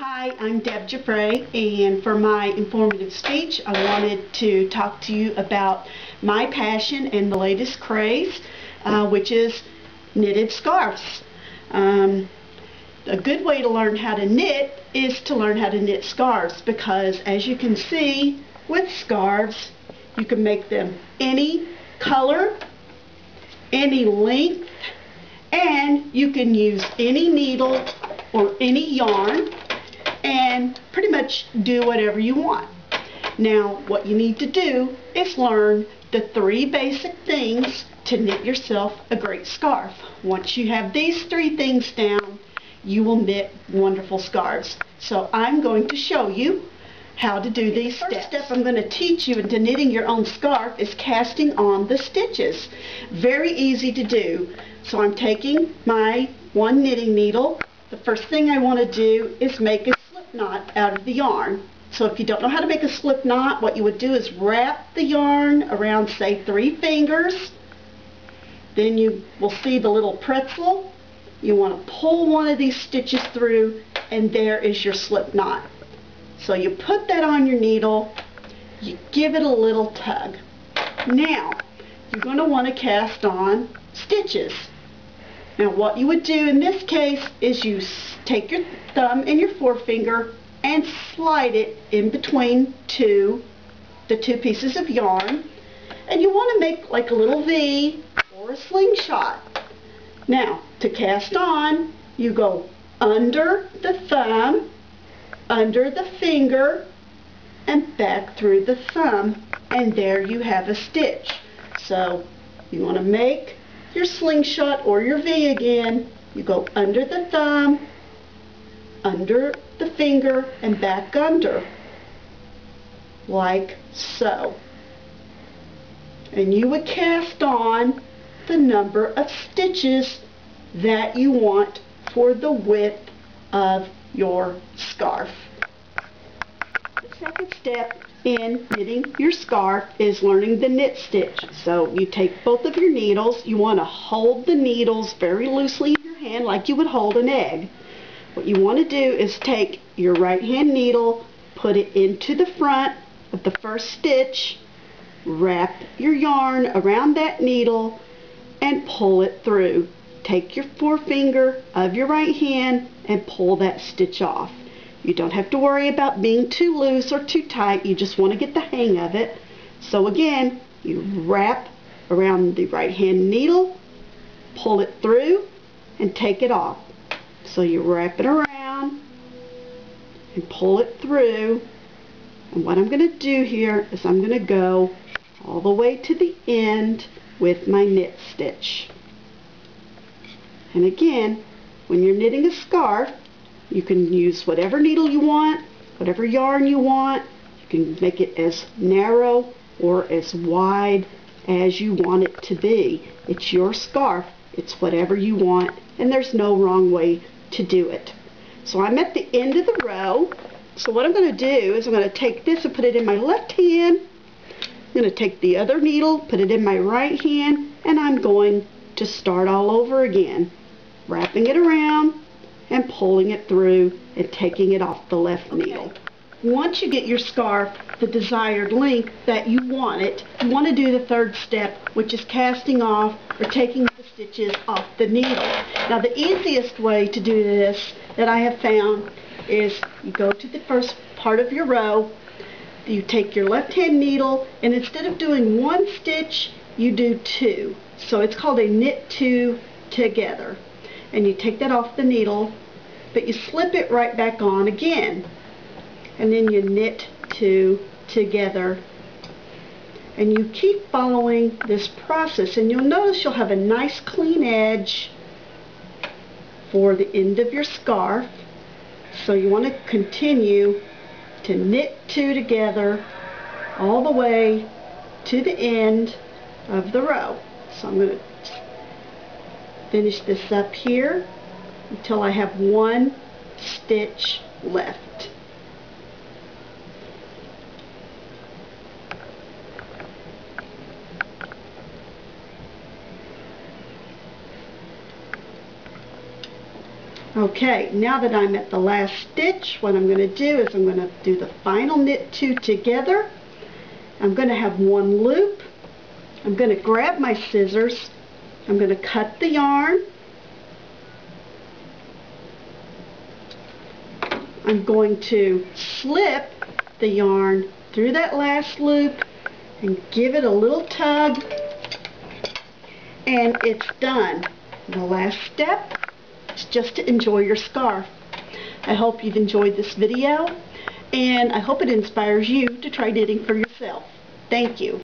Hi, I'm Deb Giuffre, and for my informative speech, I wanted to talk to you about my passion and the latest craze, which is knitted scarves. A good way to learn how to knit is to learn how to knit scarves, because as you can see with scarves, you can make them any color, any length, and you can use any needle or any yarn and pretty much do whatever you want. Now, what you need to do is learn the 3 basic things to knit yourself a great scarf. Once you have these 3 things down, you will knit wonderful scarves. So I'm going to show you how to do these steps. The first step I'm going to teach you into knitting your own scarf is casting on the stitches. Very easy to do. So I'm taking my 1 knitting needle. The first thing I want to do is make a slip knot out of the yarn. So if you don't know how to make a slip knot, what you would do is wrap the yarn around, say, 3 fingers. Then you will see the little pretzel. You want to pull one of these stitches through, and there is your slip knot. So you put that on your needle, you give it a little tug. Now, you're going to want to cast on stitches. Now what you would do in this case is you take your thumb and your forefinger and slide it in between the two pieces of yarn, and you want to make like a little V or a slingshot. Now to cast on, you go under the thumb, under the finger, and back through the thumb, and there you have a stitch. So you want to make your slingshot or your V again. You go under the thumb, under the finger, and back under, like so. And you would cast on the number of stitches that you want for the width of your scarf. The second step in knitting your scarf is learning the knit stitch. So you take both of your needles. You want to hold the needles very loosely in your hand like you would hold an egg. What you want to do is take your right hand needle, put it into the front of the first stitch, wrap your yarn around that needle, and pull it through. Take your forefinger of your right hand and pull that stitch off. You don't have to worry about being too loose or too tight. You just want to get the hang of it. So again, you wrap around the right hand needle, pull it through, and take it off. So you wrap it around and pull it through. And what I'm going to do here is I'm going to go all the way to the end with my knit stitch. And again, when you're knitting a scarf, you can use whatever needle you want, whatever yarn you want. You can make it as narrow or as wide as you want it to be. It's your scarf. It's whatever you want, and there's no wrong way to do it. So I'm at the end of the row. So what I'm going to do is I'm going to take this and put it in my left hand. I'm going to take the other needle, put it in my right hand, and I'm going to start all over again, wrapping it around and pulling it through and taking it off the left needle. Once you get your scarf the desired length that you want it, you want to do the third step, which is casting off or taking the stitches off the needle. Now the easiest way to do this that I have found is you go to the first part of your row, you take your left hand needle, and instead of doing 1 stitch, you do 2. So it's called a knit 2 together. And you take that off the needle, but you slip it right back on again, and then you knit 2 together, and you keep following this process, and you'll notice you'll have a nice clean edge for the end of your scarf. So you want to continue to knit 2 together all the way to the end of the row. So I'm going to finish this up here until I have 1 stitch left. Okay, now that I'm at the last stitch, what I'm going to do is I'm going to do the final knit 2 together. I'm going to have one loop. I'm going to grab my scissors. I'm going to cut the yarn. I'm going to slip the yarn through that last loop and give it a little tug, and it's done. The last step is just to enjoy your scarf. I hope you've enjoyed this video, and I hope it inspires you to try knitting for yourself. Thank you.